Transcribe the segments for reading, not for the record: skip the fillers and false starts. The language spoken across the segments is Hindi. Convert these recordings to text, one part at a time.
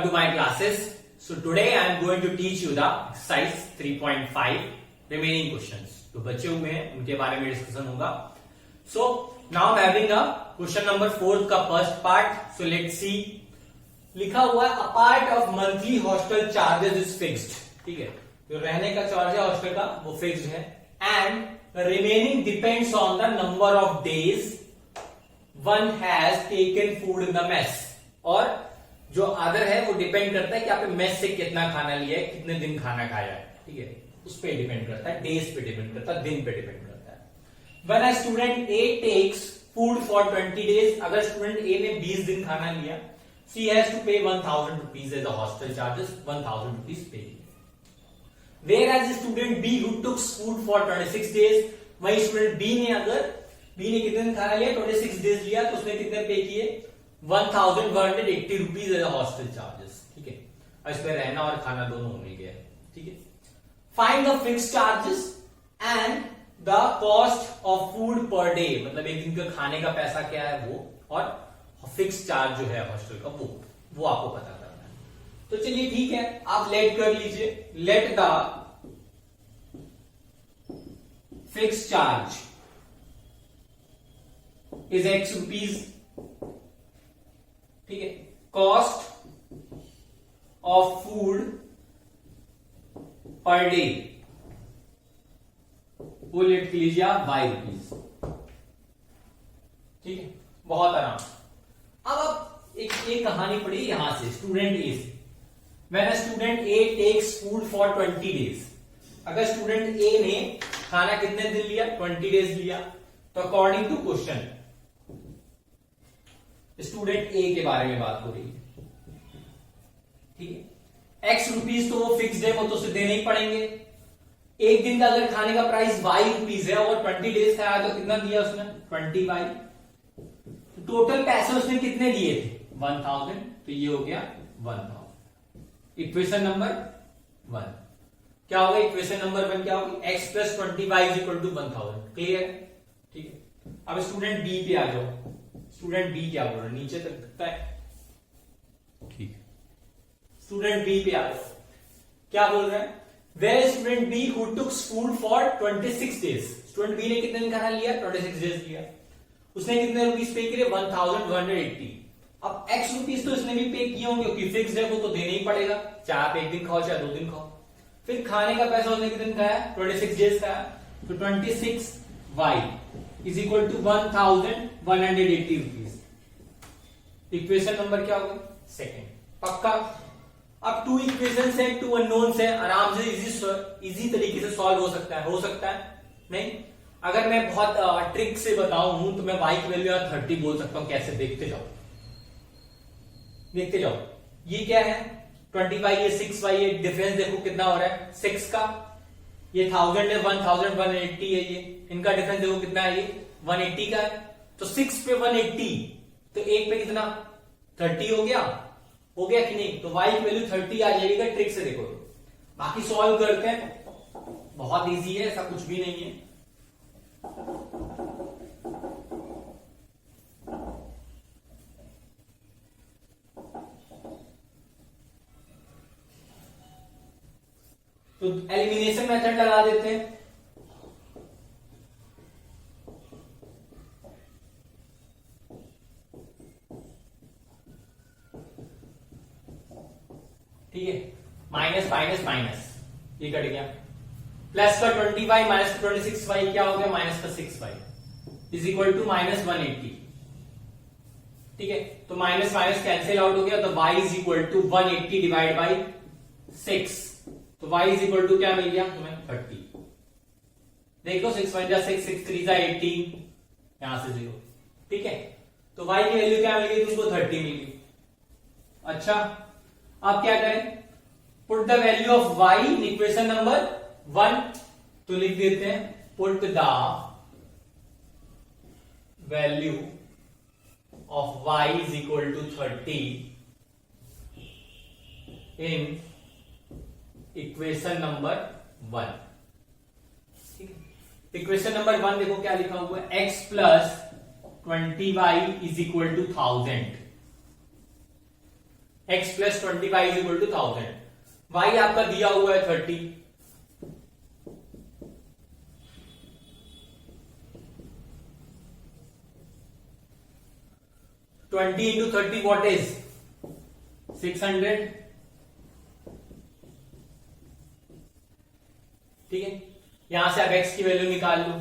to my classes. So today I am going to teach you the exercise 3.5 remaining questions. तो बचे हुए हैं उनके बारे में डिस्कशन होगा. So now I'm having a question number 4 का first part. So let's see. लिखा हुआ है a part of monthly hostel charges is fixed. ठीक है, जो रहने का चार्ज है हॉस्टल का वो फिक्स्ड है. And remaining depends on the number of days one has taken food in the mess. और जो अदर है वो डिपेंड करता है कि आपने मेस से कितना खाना लिया है, कितने दिन खाना खाया है. ठीक है, उस पर डिपेंड करता है, डेज पे डिपेंड करता है, दिन पे डिपेंड करता है. When a student A takes food for 20 days, अगर स्टूडेंट A ने 20 दिन खाना लिया, she has to pay 1000 rupees as a hostel charges, 1000 rupees pay. Whereas student B who took food for 26 days, वही स्टूडेंट B ने कितने दिन खाना लिया, 26 डेज लिया, तो उसने कितने पे किए, 1180 रुपीज एज हॉस्टल चार्जेस. ठीक है, और इसमें रहना और खाना दोनों मिल गया. ठीक है, find the fixed charges and the cost of food per day, मतलब एक दिन का खाने का पैसा क्या है वो, और फिक्स्ड चार्ज जो है हॉस्टल का वो आपको पता करना है. तो चलिए ठीक है, आप लेट कर लीजिए. Let the fixed charge is X rupees. ठीक है, cost of food per day वो लेट लीजिए आप Y रुपीज. ठीक है, बहुत आराम. अब आप एक कहानी पढ़ी यहां से स्टूडेंट ए से. When a student A takes food for 20 days, अगर स्टूडेंट A ने खाना कितने दिन लिया, 20 डेज लिया, तो अकॉर्डिंग टू क्वेश्चन स्टूडेंट ए के बारे में बात हो रही है. ठीक है, X रुपीज तो वो फिक्स्ड है, वो तो उसे देने ही पड़ेंगे. एक दिन का अगर खाने का प्राइस Y रुपीज है और 20 डेज का आया तो कितना दिया उसने, 20Y. टोटल पैसे उसने कितने दिए थे, 1000. तो ये हो गया 1000. इक्वेशन नंबर 1 क्या होगा, इक्वेशन नंबर 1 क्या होगी, X plus 20Y is equal to 1000. Clear. ठीक है, अब स्टूडेंट बी पे आ जाओ. स्टूडेंट बी क्या बोल रहे हैं, नीचे तक दिखता है. ठीक है, स्टूडेंट बी पे आ जाओ. क्या बोल रहे हैं, where student B who took food for 26 days. Student B ने कितने दिन खाना लिया, 26 डेज लिया. उसने कितने रुपीस पे किए, 1180. अब X रुपीस तो इसने भी पे किए होंगे क्योंकि फिक्स्ड है, वो तो देना ही पड़ेगा, चाहे आप एक दिन खाओ चाहे 2 दिन खाओ. फिर खाने का पैसा उसने कितने दिन खाया, 26 डेज खाया, तो 26Y is equal to 1180 rupees. Equation number क्या होगा, सेकेंड. पक्का. अब 2 इक्वेशन है, 2 अननोन्स है, आराम से इजी तरीके से सॉल्व हो सकता है. नहीं, अगर मैं बहुत ट्रिक से बताऊं तो मैं y की वैल्यू 30 बोल सकता हूं. कैसे, देखते जाओ. ये क्या है, 20y, ये 6y, ये डिफरेंस देखो कितना हो रहा है, 6 का. ये 1000 है, 1180 है, ये इनका डिफरेंस देखो कितना है, ये 180 का है. तो 6 पे 180, तो एक पे कितना, 30 हो गया कि नहीं. तो y की वैल्यू 30 आ जाएगी. ट्रिक से देखो, बाकी सॉल्व करते हैं, बहुत इजी है, ऐसा कुछ भी नहीं है. तो एलिमिनेशन मेथड लगा देते हैं. ठीक है, माइनस माइनस माइनस ये कट गया. प्लस का 20y माइनस का 26y क्या हो गया, माइनस का 6y is equal to minus 180. ठीक है, तो माइनस माइनस कैंसिल आउट हो गया, तो y is equal to 180 divide by 6. तो y इज इक्वल टू क्या मिल गया तुम्हें, 30. देखो 6 1 जा 6, 6 3 जा 18, यहां से 0. ठीक है, तो y की वैल्यू क्या मिल गई तुमको, 30 मिल गई. अच्छा, अब क्या करें, put the value of y in equation number 1. तो लिख देते हैं, put the value of y is equal to 30 in equation number 1. ठीक है, इक्वेशन नंबर 1 देखो क्या लिखा हुआ है, x plus 20y is equal to 1000. x plus 25 is equal to 1000। y आपका दिया हुआ है 30, ट्वेंटी इंटू 30 वॉट इज 600। ठीक है, यहां से आप x की वैल्यू निकाल लो।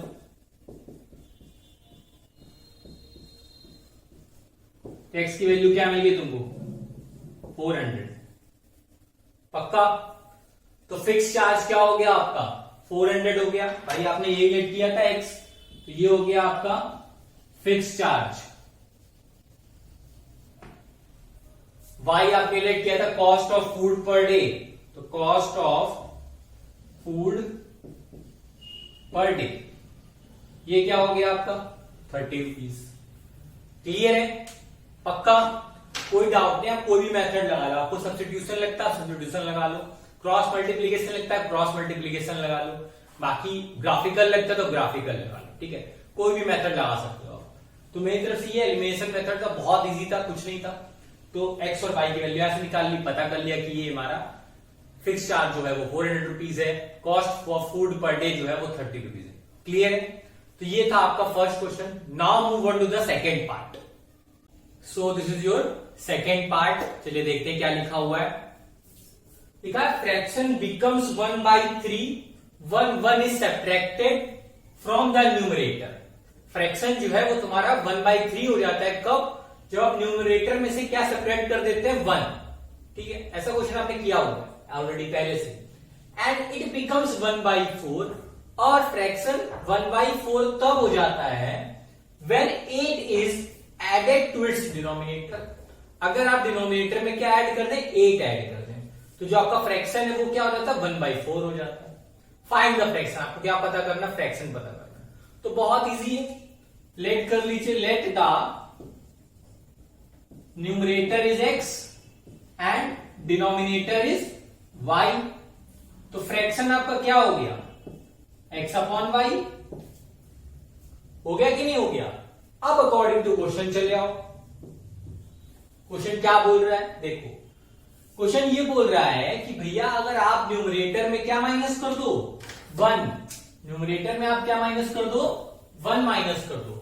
तो x की वैल्यू क्या मिल गई तुमको 400। पक्का? तो फिक्स चार्ज क्या हो गया आपका 400 हो गया। भाई आपने ये लेट किया था x, तो ये हो गया आपका फिक्स चार्ज। y आपने लेट किया था cost of food per day, तो cost of food per day ये क्या हो गया आपका 30 रुपीज। क्लियर है? पक्का? कोई डाउट नहीं, आप कोई भी मेथड लगा लो। आपको सब्स्टिट्यूशन लगता है सब्स्टिट्यूशन लगा लो, क्रॉस मल्टीप्लीकेशन लगता है क्रॉस मल्टीप्लीकेशन लगा लो, बाकी ग्राफिकल लगता है तो ग्राफिकल लगा लो। ठीक है, कोई भी मेथड लगा सकते हो आप। तो मेरी तरफ से ये एलिमिनेशन मेथड का बहुत इजी था, कुछ नहीं था। तो x और y की वैल्यू ऐसे निकाल ली, पता कर लिया कि ये हमारा फिक्स चार्ज जो है वो 400 रुपीज है, cost for food per day जो है वो 30 रुपीज है। क्लियर है? तो ये था आपका first question. Now move on to the second part. So this is your second part. चलिए देखते हैं क्या लिखा हुआ है। लिखा है fraction becomes 1/3 when 1 is subtracted from the numerator। फ्रैक्शन जो है वो तुम्हारा 1/3 हो जाता है कब? जब आप न्यूमरेटर में से क्या सब्ट्रैक्ट कर देते हैं 1। ठीक है, ऐसा क्वेश्चन आपने किया हुआ है ऑलरेडी पहले से। एंड इट बिकम्स 1/4, और फ्रैक्शन 1/4 तब हो जाता है when 8 is added to its denominator। अगर आप डिनोमिनेटर में क्या ऐड कर दें 8 ऐड कर दें, तो जो आपका फ्रैक्शन है वो क्या हो जाता है 1/4 हो जाता है। फाइंड द फ्रैक्शन, आपको क्या पता करना, फ्रैक्शन पता करना। तो बहुत इजी है, लेट कर लीजिए, let the numerator is x and denominator is y। तो फ्रैक्शन आपका क्या हो गया x अपॉन y हो गया कि नहीं हो गया? अब अकॉर्डिंग टू क्वेश्चन चले आओ। क्वेश्चन क्या बोल रहा है देखो। क्वेश्चन ये बोल रहा है कि भैया अगर आप न्यूमरेटर में क्या माइनस कर दो 1, न्यूमरेटर में आप क्या माइनस कर दो 1 माइनस कर दो,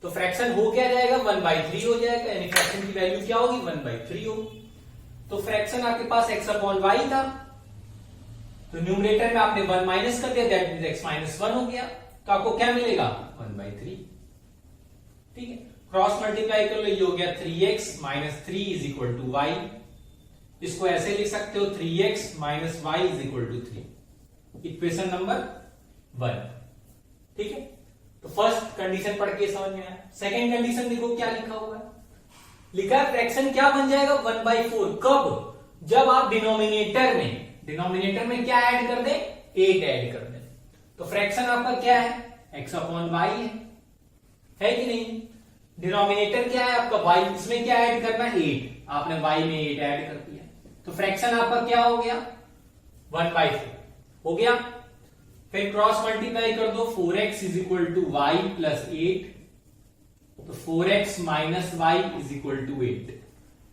तो फ्रैक्शन हो क्या जाएगा 1/3 हो जाएगा, यानी फ्रैक्शन की वैल्यू क्या होगी 1/3 होगी। तो फ्रैक्शन आपके पास x अपॉन y था, तो न्यूमरेटर में आपने 1 माइनस कर दिया, दैट मींस x माइनस 1 हो गया, तो आपको क्या मिलेगा 1/3। ठीक है, क्रॉस मल्टीप्लाई कर लो, ये हो गया 3x minus 3 is equal to y। इसको ऐसे लिख सकते हो 3x minus y is equal to 3, equation number 1। ठीक है, तो फर्स्ट कंडीशन पढ़ के समझ में आया। सेकेंड कंडीशन देखो क्या लिखा हुआ है। लिखा है फ्रैक्शन क्या बन जाएगा 1/4 कब? जब आप डिनोमिनेटर में क्या ऐड कर दे 8 ऐड कर दे। तो फ्रैक्शन आपका क्या है x अपॉन y है कि नहीं? डिनोमिनेटर क्या है आपका y, इसमें क्या ऐड करना है 8, आपने y में 8 ऐड कर दिया, तो फ्रैक्शन आपका क्या हो गया 1/4 हो गया। फिर क्रॉस मल्टीप्लाई कर दो, 4x is equal to y plus 8, तो 4x minus y is equal to 8,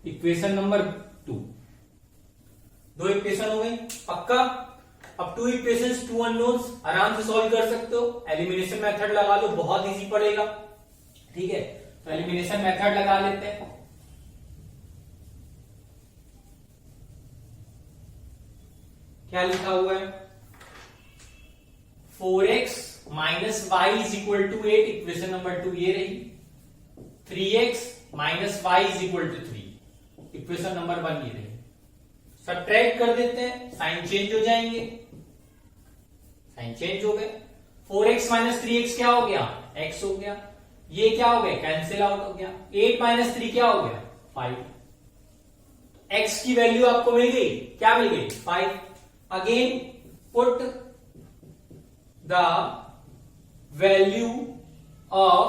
equation number 2। दो इक्वेशन हो गई, पक्का? अब 2 इक्वेशंस 2 अननोन्स आराम से सॉल्व कर सकते हो। एलिमिनेशन मेथड लगा लो, बहुत इजी पड़ेगा। ठीक है, तो एलिमिनेशन मेथड लगा लेते हैं। क्या लिखा हुआ है 4x minus y is equal to 8, equation number 2 ये रही। 3x minus y is equal to 3, equation number 1 ये रही। सब्ट्रैक्ट कर देते हैं, साइन चेंज हो जाएंगे, साइन चेंज हो गए। 4x माइनस 3x क्या हो गया x हो गया, ये क्या हो गया कैंसिल आउट हो गया। 8 माइनस 3 क्या हो गया 5, x की वैल्यू आपको मिल गई, क्या मिल गई 5। Again put the value of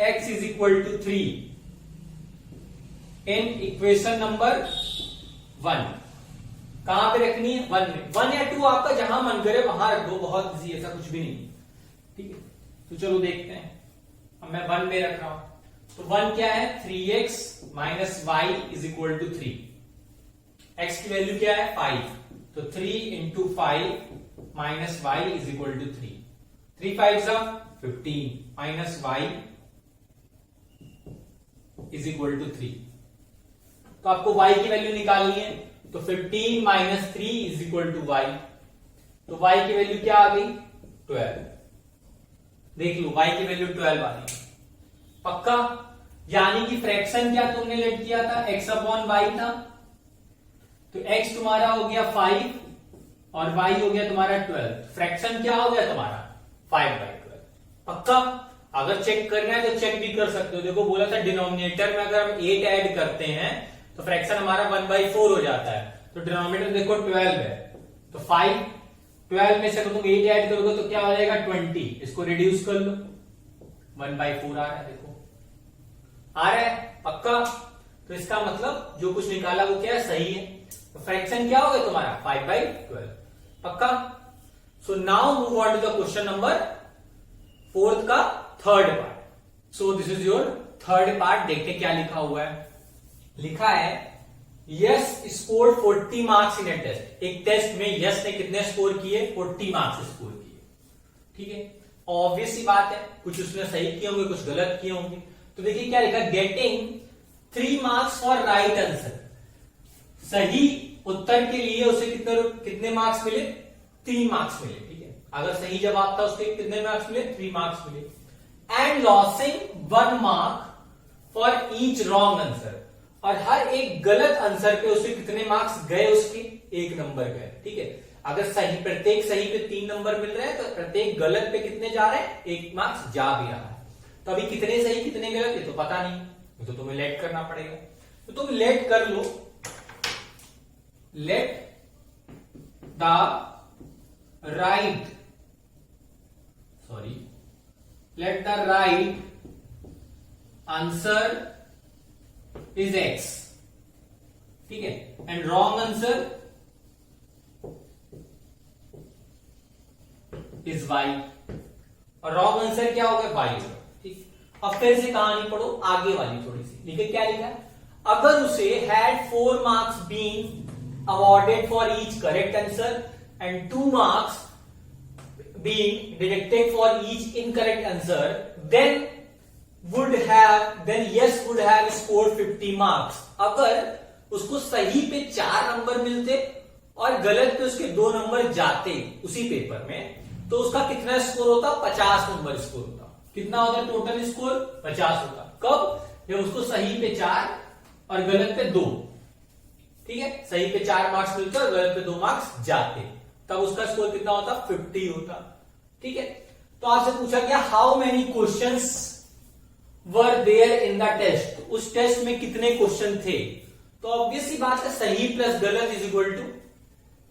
x is equal to 3 in equation number 1। कहां पे रखनी है 1 में, 1 या 2 आपका जहां मन करे वहां रख दो, बहुत इजी, ऐसा कुछ भी नहीं। ठीक है, तो चलो देखते हैं। अब मैं 1 में रख रहा हूं, तो 1 क्या है 3x minus y is equal to 3, x की वैल्यू क्या है 5, तो 3 into 5 minus Y is equal to 3, 3 5 15 minus Y is equal to 3। तो आपको y की वैल्यू निकालनी है, तो 15 minus 3 is equal to Y, तो y की वैल्यू क्या आ गई 12। देख लो y की वैल्यू 12 आ गई, पक्का। यानी कि फ्रैक्शन क्या तुमने लेट किया था, x अपॉन वाई था, तो x तुम्हारा हो गया 5 और y हो गया तुम्हारा 12, फ्रैक्शन क्या हो गया तुम्हारा 5/12, पक्का। अगर चेक करना है तो चेक भी कर सकते हो, देखो बोला था डिनोमिनेटर में अगर हम 8 ऐड करते हैं तो फ्रैक्शन हमारा 1/4 हो जाता है, तो डिनोमिनेटर देखो 12 है, तो 5 12 में से अगर तुम 8 ऐड करोगे तो क्या हो जाएगा 20, इसको रिड्यूस कर लो 1/4 आ रहा है, देखो आ रहा है पक्का। तो इसका मतलब जो कुछ निकाला वो क्या है सही है, तो फ्रैक्शन क्या हो गया तुम्हारा 5/12, पक्का। So now move on to the question number 4 का third part. So this is your third part, देखते क्या लिखा हुआ है। लिखा है yes score 40 marks in a test, एक टेस्ट में यस ने कितने स्कोर किए 40 मार्क्स स्कोर किए, ठीक है। ऑब्वियस सी बात है, कुछ उसने सही किए होंगे कुछ गलत किए होंगे, तो देखिए क्या लिखा, getting 3 marks for right answer, सही उत्तर के लिए उसे कितने मार्क्स मिले 3 मार्क्स मिले, ठीक है। अगर सही जवाब था उसके कितने मार्क्स मिले 3 मार्क्स मिले। And losing 1 mark for each wrong answer, और हर एक गलत आंसर पे उसे कितने मार्क्स गए, उसके 1 नंबर गए, ठीक है। अगर सही प्रत्येक सही पे 3 नंबर मिल रहे हैं तो प्रत्येक गलत पे कितने जा रहे हैं 1 मार्क्स जा भी रहा है। तो अभी कितने सही कितने गलत ये तो पता नहीं, तो तुम्हें लेट करना पड़ेगा, तो तुम लेट कर लो, let the right answer is x, ठीक है, and wrong answer is y, और रॉन्ग आंसर क्या होगा y होगा, ठीक। अब फिर से कहानी पढ़ो आगे वाली थोड़ी सी, लिखे क्या लिखा है, अगर उसे had 4 marks been awarded for each correct answer and 2 marks been deducted for each incorrect answer, then yes would have scored 50 marks। अगर उसको सही पे 4 नंबर मिलते और गलत पे उसके 2 नंबर जाते उसी पेपर में, तो उसका कितना स्कोर होता 50 नंबर स्कोर होता। कितना होता टोटल स्कोर 50 होता। कब, जब उसको सही पे 4 और गलत पे 2, ठीक है, सही पे 4 मार्क्स मिलते और गलत पे 2 मार्क्स जाते, तब उसका स्कोर कितना होता 50 होता, ठीक है। तो आपसे पूछा गया how many questions were there in the test, उस टेस्ट में कितने क्वेश्चन थे, तो ऑब्वियस सी बात है सही प्लस गलत is equal to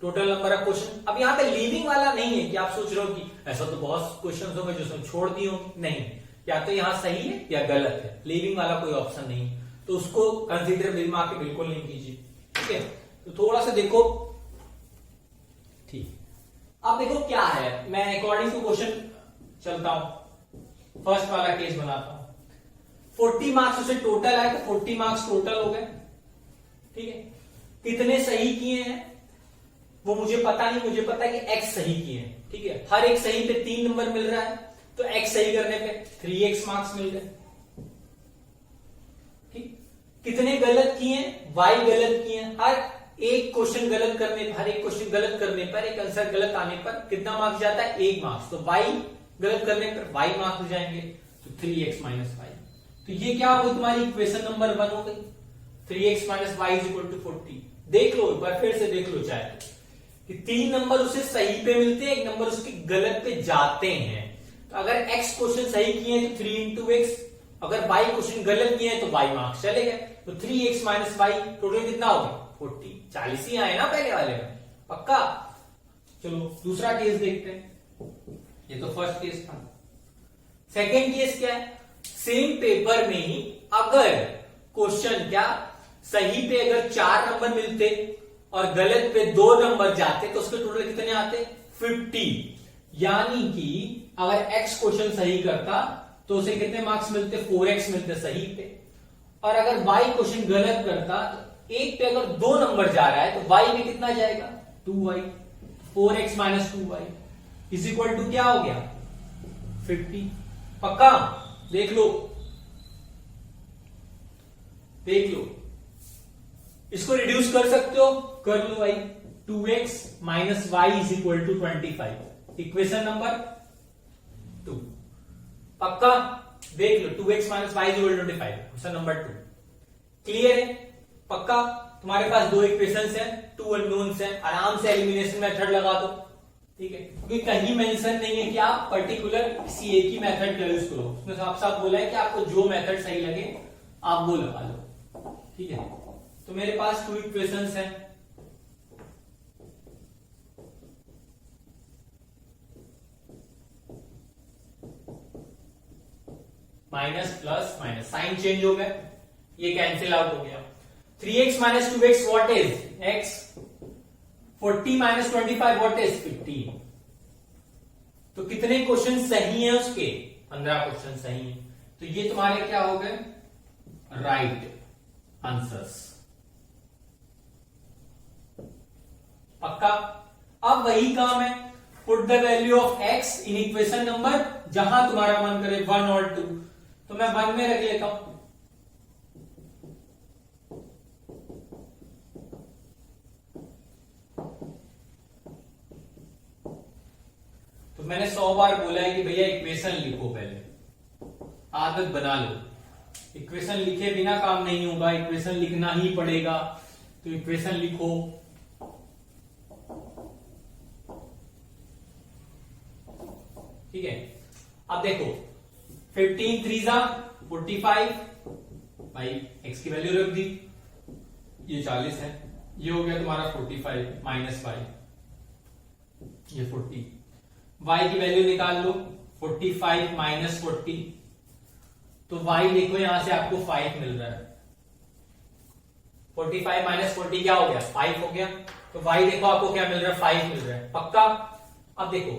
total number of question. अब यहां पे लीविंग वाला नहीं है कि आप सोच रहे हो कि ऐसा तो बहुत क्वेश्चन होंगे जो उसने छोड़ दिए होंगे, नहीं, या तो यहां सही है या गलत है, लीविंग वाला कोई ऑप्शन नहीं, तो उसको कंसीडर दिमाग के बिल्कुल नहीं कीजिए, ठीक है। तो थोड़ा सा देखो, ठीक, अब देखो क्या है, मैं अकॉर्डिंग टू क्वेश्चन चलता हूं, फर्स्ट वाला केस बनाता हूं। 40 मार्क्स उसे टोटल आए तो 40 मार्क्स टोटल हो गए, ठीक है। कितने सही किए हैं वो मुझे पता नहीं, मुझे पता है कि x सही किए हैं, ठीक है। हर एक सही पे 3 नंबर मिल रहा है, तो x सही करने पे 3x मार्क्स मिल गए, ठीक। कितने गलत किए हैं, y गलत किए हैं, हर एक क्वेश्चन गलत करने पर, हर एक क्वेश्चन गलत करने पर, एक आंसर गलत आने पर कितना मार्क्स जाता है 1 मार्क्स, तो y गलत करने पर y मार्क्स जाएंगे, तो 3x माइनस y। तो ये क्या हो गई तुम्हारी इक्वेशन नंबर 1 हो गई, 3x minus y is equal to 40। देख लो एक बार फिर से देख लो चाहे कि 3 नंबर उसे सही पे मिलते हैं, 1 नंबर उसके गलत पे जाते हैं। तो अगर x क्वेश्चन सही किए हैं तो 3 इंटू x, अगर y क्वेश्चन गलत किए हैं तो y मार्क्स चले गए, तो 3x माइनस y टोटल कितना हो गया 40, 40 ही आए ना पहले वाले में, पक्का। चलो दूसरा केस देखते हैं, ये तो फर्स्ट केस था। सेकेंड केस क्या है, सेम पेपर में ही अगर क्वेश्चन क्या सही पे अगर 4 नंबर मिलते और गलत पे 2 नंबर जाते तो उसके टोटल कितने आते 50। यानी कि अगर x क्वेश्चन सही करता तो उसे कितने मार्क्स मिलते 4x मिलते सही पे, और अगर y क्वेश्चन गलत करता एक पे अगर 2 नंबर जा रहा है तो y में कितना जाएगा 2y, 4x minus 2y is equal to क्या हो गया 50। पक्का देख लो इसको रिड्यूस कर सकते हो, कर लो भाई। 2x minus y is equal to 25, equation number 2। पक्का देख लो 2x minus y is equal to 25, question number 2। Clear है? पक्का तुम्हारे पास 2 इक्वेशंस हैं, 2 अननोन्स हैं, आराम से एलिमिनेशन मेथड लगा दो, ठीक है। क्योंकि कहीं मेंशन नहीं है कि आप पर्टिकुलर किसी एक ही मेथड का यूज करो, उसमें साफ साफ बोला है कि आपको जो मेथड सही लगे आप वो लगा लो, ठीक है। तो मेरे पास 2 इक्वेशंस हैं, minus plus minus, sign change हो गया, ये कैंसिल आउट हो गया। 3x minus 2x what is x, 40 minus 25 what is 15। तो कितने क्वेश्चन सही हैं उसके 15 क्वेश्चन सही हैं, तो ये तुम्हारे क्या हो गए राइट आंसर्स। पक्का। अब वही काम है, put the value of x in equation number, जहां तुम्हारा मन करे 1 और 2, तो मैं 1 में रख लेता हूं। तो मैंने 100 बार बोला है कि भैया इक्वेशन लिखो, पहले आदत बना लो। इक्वेशन लिखे बिना काम नहीं होगा, इक्वेशन लिखना ही पड़ेगा, तो इक्वेशन लिखो। ठीक है, अब देखो 15 3 45, भाई x की वैल्यू रख दी, ये 40 है, ये हो गया तुम्हारा 45 माइनस 5, ये 40। y की वैल्यू निकाल लो, 45 माइनस 40, तो y देखो यहां से आपको 5 मिल रहा है। 45 माइनस 40 क्या हो गया 5 हो गया, तो y देखो आपको क्या मिल रहा है 5 मिल रहा है। पक्का। अब देखो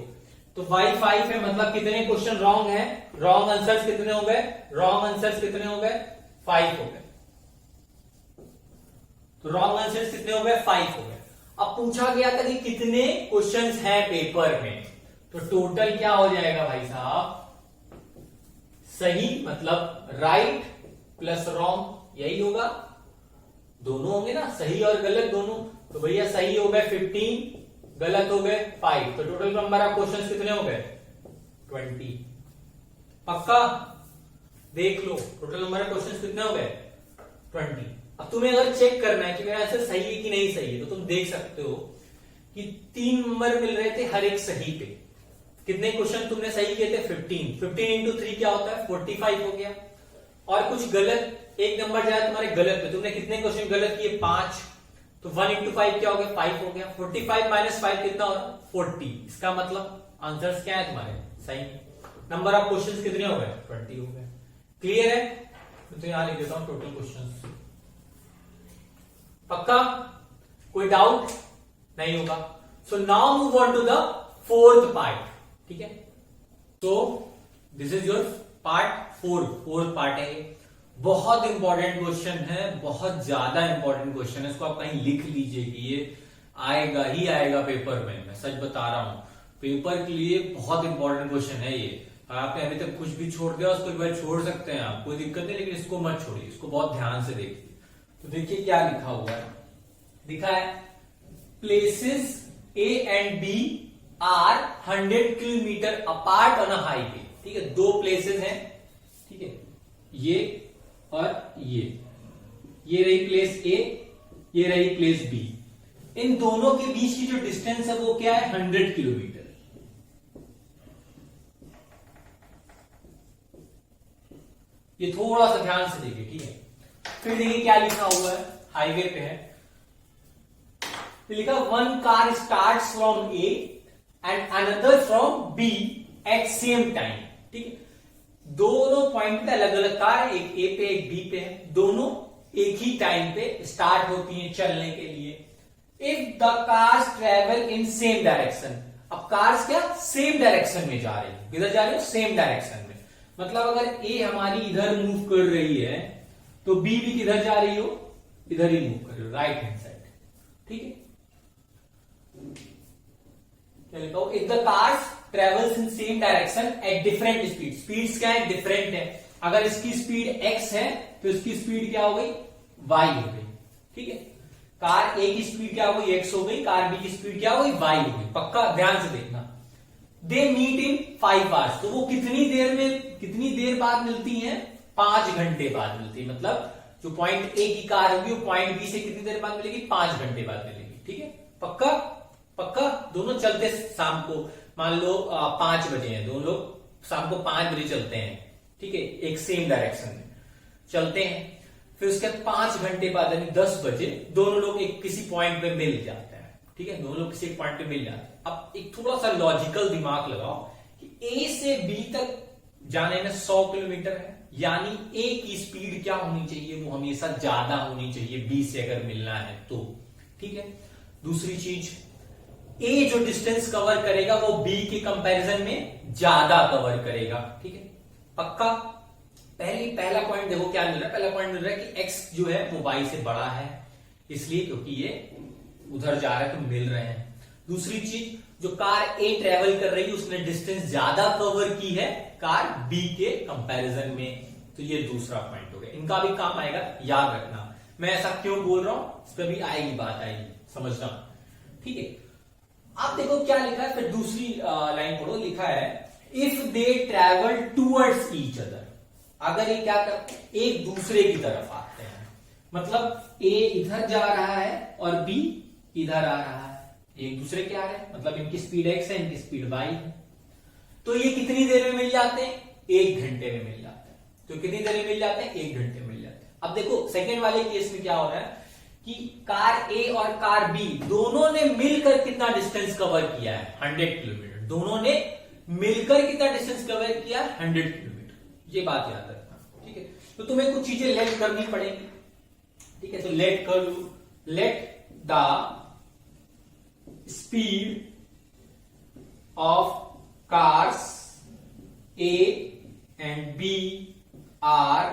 तो y 5 है, मतलब कितने क्वेश्चन रॉन्ग है, रॉन्ग आंसर्स कितने हो गए, रॉन्ग आंसर्स कितने हो गए 5 हो गए। तो रॉन्ग आंसर्स कितने हो गए 5 हो गए। अब पूछा गया था कि कितने क्वेश्चंस हैं पेपर में, तो टोटल क्या हो जाएगा भाई साहब, सही मतलब राइट प्लस रॉन्ग, यही होगा, दोनों होंगे ना, सही और गलत दोनों। तो भैया सही हो गए 15, गलत हो गए 5, तो टोटल नंबर ऑफ क्वेश्चंस कितने हो गए 20। पक्का देख लो टोटल नंबर ऑफ क्वेश्चंस कितने हो गए 20। अब तुम्हें अगर चेक करना है कि मेरा आंसर सही है कि नहीं सही है, तो तुम देख सकते हो कि 3 नंबर मिल रहे थे हर एक सही पे। कितने क्वेश्चन तुमने सही किए थे 15 इंटू 3 क्या होता है 45 हो गया, और कुछ गलत, एक नंबर जाए तुम्हारे गलत पे, तुमने कितने क्वेश्चन गलत किए 5, तो 1 इंटू 5 क्या हो गया 5 हो गया। 45 माइनस 5 कितना हो रहा 40, इसका मतलब आंसर्स क्या है तुम्हारे सही। नंबर ऑफ क्वेश्चंस कितने हो गए 20 हो गए। क्लियर है? तो यहां लिख देता हूं टोटल क्वेश्चंस। पक्का, कोई डाउट नहीं होगा। So now move on to the 4th part. ठीक है, तो this is your part 4, 4th part है ये। बहुत इंपॉर्टेंट क्वेश्चन है, बहुत ज्यादा इंपॉर्टेंट क्वेश्चन है, इसको आप कहीं लिख लीजिए कि ये आएगा ही आएगा पेपर में, मैं सच बता रहा हूं। पेपर के लिए बहुत इंपॉर्टेंट क्वेश्चन है ये। आपने अभी तक कुछ भी छोड़ दिया उसको एक बार छोड़ सकते हैं आप, कोई दिक्कत नहीं, लेकिन इसको मत छोड़िए, इसको बहुत ध्यान से देखिए। तो देखिए क्या लिखा हुआ है, लिखा है places A and B are 100 kilometre apart on a highway. ठीक है, 2 प्लेसेस हैं, ठीक है, ये और ये रही प्लेस ए, ये रही प्लेस बी। इन दोनों के बीच की जो डिस्टेंस है वो क्या है 100 किलोमीटर। ये थोड़ा सा ध्यान से देखिए, ठीक है। फिर देखिए क्या लिखा हुआ है, हाईवे पे है, लिखा 1 car starts from A and another from B at same time. ठीक है, दोनों पॉइंट पे अलग अलग कार, एक ए पे एक बी पे है, दोनों एक ही टाइम पे स्टार्ट होती हैं चलने के लिए। If the cars travel in same direction, अब कार्स क्या सेम डायरेक्शन में जा रही है, किधर जा रही है सेम डायरेक्शन में, मतलब अगर ए हमारी इधर मूव कर रही है तो बी भी किधर जा रही हो इधर ही मूव कर रहे हो, राइट हैंड साइड। ठीक है, क्या लिखा हो, if the cars travels in same direction at different speed, speeds क्या है, डिफरेंट है। अगर इसकी स्पीड x है तो इसकी स्पीड क्या हो गई, y हो गई। ठीक है, कार A की स्पीड क्या हो गई, x हो गई, कार B की स्पीड क्या हो गई, y हो गई। पक्का ध्यान से देखना। दे मीट इन 5 आवर्स, तो वो कितनी देर बाद मिलती हैं, 5 घंटे बाद मिलती है। मतलब जो पॉइंट A की कार होगी वो पॉइंट B से कितनी देर बाद मिलेगी, 5 घंटे बाद मिलेगी। ठीक है, पक्का पक्का। दोनों चलते शाम को, मान लो 5 बजे हैं, दोनों लोग शाम को 5 बजे चलते हैं। ठीक है, एक सेम डायरेक्शन में चलते हैं, फिर उसके 5 घंटे बाद यानी 10 बजे दोनों लोग एक किसी पॉइंट पे मिल जाते हैं। ठीक है, दोनों लोग किसी एक पॉइंट पे मिल जाते हैं। अब एक थोड़ा सा लॉजिकल दिमाग लगाओ कि A से B तक जाने में 100 किलोमीटर है, यानी A की स्पीड क्या होनी चाहिए, वो हमेशा ज्यादा होनी चाहिए B से अगर मिलना है तो। ठीक है, दूसरी चीज, A जो डिस्टेंस कवर करेगा वो B के कंपैरिजन में ज्यादा कवर करेगा। ठीक है, पक्का। पहला पॉइंट देखो क्या मिल रहा है, पहला पॉइंट मिल रहा है कि x जो है वो y से बड़ा है, इसलिए क्योंकि ये उधर जा रहा है तो मिल रहे हैं। दूसरी चीज, जो कार A ट्रेवल कर रही है उसने डिस्टेंस ज्यादा कवर की है कार B के कंपैरिजन में, तो ये दूसरा पॉइंट हो गया। इनका भी काम आएगा, याद रखना। मैं ऐसा क्यों बोल रहा हूं, इस पर भी आएगी बात, आएगी, समझना। ठीक है, आप देखो क्या लिखा है, फिर दूसरी लाइन पढ़ो, लिखा है if they travel towards each other, अगर ये क्या करते हैं, एक दूसरे की तरफ आते हैं, मतलब A इधर जा रहा है और B इधर आ रहा है, एक दूसरे के आ रहे हैं, मतलब इनकी स्पीड x है, इनकी स्पीड y है, तो ये कितनी देर में मिल जाते हैं, 1 घंटे में मिल जाते हैं। तो कितनी देर में मिल जाते हैं, 1 घंटे में मिल जाते हैं। अब देखो सेकेंड वाले केस में क्या हो रहा है कि कार A और कार B दोनों ने मिलकर कितना डिस्टेंस कवर किया है, 100 किलोमीटर। दोनों ने मिलकर कितना डिस्टेंस कवर किया, 100 किलोमीटर। ये बात याद रखना। ठीक है, तो तुम्हें कुछ चीजें लेट करनी पड़ेगी। ठीक है, तो लेट कर लू, let the speed of cars A and B are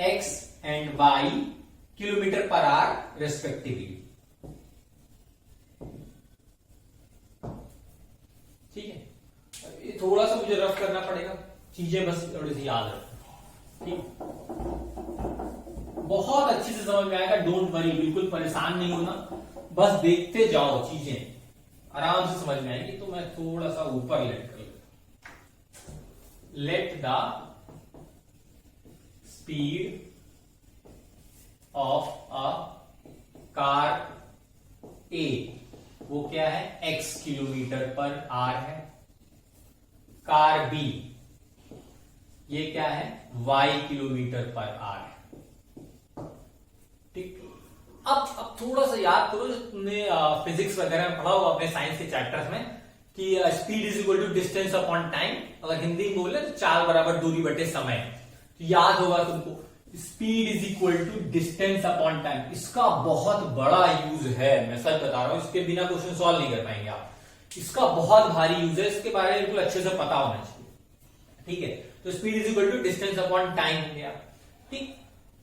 x and y kilometre per hour respectively. ठीक है, ये थोड़ा सा मुझे रफ करना पड़ेगा, चीजें बस थोड़ी सी याद रखना। ठीक, बहुत अच्छे से समझ में आएगा, डोंट वरी, बिल्कुल परेशान नहीं होना, बस देखते जाओ, चीजें आराम से समझ में आएगी। तो मैं थोड़ा सा ऊपर लेट कर लेता, let the speed of a car A, वो क्या है, x किलोमीटर पर आवर है, कार B ये क्या है, y किलोमीटर पर आवर है। ठीक, अब थोड़ा सा याद करो, जो तुमने फिजिक्स वगैरह में पढ़ा होगा अपने साइंस के चैप्टर्स में, कि speed is equal to distance upon time. अगर हिंदी में बोले तो चाल बराबर दूरी बटे समय, तो याद होगा तुमको, speed is equal to distance upon time. इसका बहुत बड़ा यूज है, मैं सच बता रहा हूं, इसके बिना क्वेश्चन सॉल्व नहीं कर पाएंगे आप। इसका बहुत भारी यूज है, इसके बारे में बिल्कुल अच्छे से पता होना चाहिए। ठीक है, तो speed is equal to distance upon time हो गया। ठीक,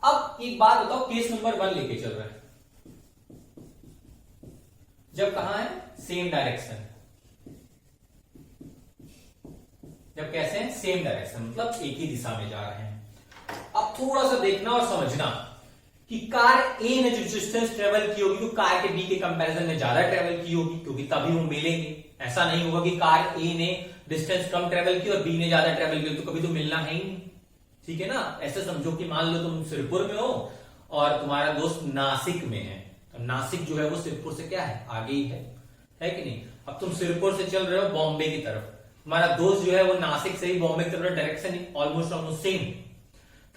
अब एक बात बताओ, केस नंबर 1 लेके चल रहा है, जब कहां है, सेम डायरेक्शन, जब कैसे हैं, सेम डायरेक्शन, मतलब एक ही दिशा में जा रहे हैं। अब थोड़ा सा देखना और समझना कि कार A ने जो डिस्टेंस ट्रेवल की होगी वो कार के B के कंपैरिजन में ज्यादा ट्रेवल की होगी, क्योंकि तभी वो मिलेंगे। ऐसा नहीं होगा कि कार A ने डिस्टेंस कम ट्रेवल की और B ने ज्यादा ट्रेवल की, तो कभी तो मिलना है ही नहीं। ठीक है ना, ऐसे समझो कि मान लो तुम सिरपुर में हो और तुम्हारा दोस्त नासिक में है, तो नासिक जो है वो सिरपुर से क्या है, आगे ही है कि नहीं। अब तुम सिरपुर से चल रहे हो बॉम्बे की तरफ, तुम्हारा दोस्त जो है वो नासिक से ही बॉम्बे की तरफ, डायरेक्शन ऑलमोस्ट सेम।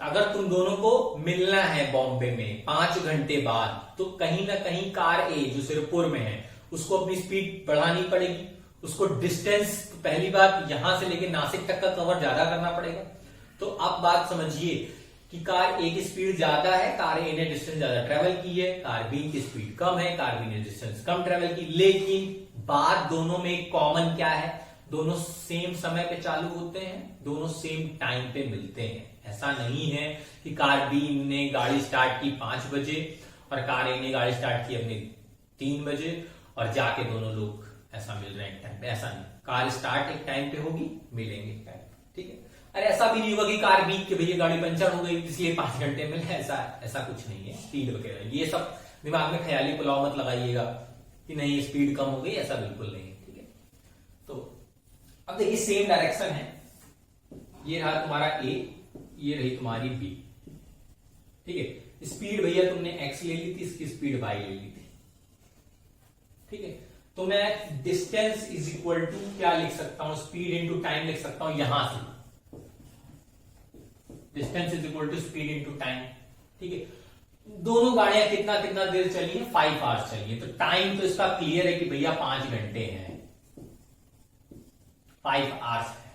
अगर तुम दोनों को मिलना है बॉम्बे में 5 घंटे बाद, तो कहीं ना कहीं कार A जो सिरपुर में है उसको अपनी स्पीड बढ़ानी पड़ेगी, उसको डिस्टेंस पहली बात यहां से लेके नासिक तक का कवर ज्यादा करना पड़ेगा। तो अब बात समझिए कि कार A की स्पीड ज्यादा है, कार A ने डिस्टेंस ज्यादा ट्रेवल की है, कार B की स्पीड कम है, कार B ने डिस्टेंस कम ट्रेवल की। लेकिन बात दोनों में कॉमन क्या है, दोनों सेम समय पे चालू होते हैं, दोनों सेम टाइम पे मिलते हैं। ऐसा नहीं है कि कार B ने गाड़ी स्टार्ट की 5 बजे और कार ए ने गाड़ी स्टार्ट की अपने 3 बजे और जाके दोनों लोग ऐसा मिल रहे हैं एक टाइम पे, ऐसा नहीं, कार स्टार्ट एक टाइम पे होगी, मिलेंगे एक टाइम पे, ठीक है। अरे ऐसा भी नहीं होगा कि कार बीत के भैया गाड़ी पंचर हो गई इसलिए 5 घंटे में, ऐसा कुछ नहीं है। स्पीड वगैरह ये सब दिमाग में ख्याली पुलाव मत लगाइएगा कि नहीं स्पीड कम हो गई, ऐसा बिल्कुल नहीं है, ठीक है। तो अब देखिए सेम डायरेक्शन है, ये रहा तुम्हारा ए, ये रही तुम्हारी बी, ठीक है। स्पीड भैया तुमने एक्स ले ली थी, इसकी स्पीड वाई ले ली थी, ठीक है। तो मैं डिस्टेंस इज इक्वल टू क्या लिख सकता हूं, स्पीड इंटू टाइम लिख सकता हूं यहां से, distance is equal to speed into time, ठीक है। दोनों गाड़ियां कितना कितना देर चली है, 5 आवर्स चली है, तो टाइम तो इसका क्लियर है कि भैया 5 घंटे हैं, 5 आवर्स है,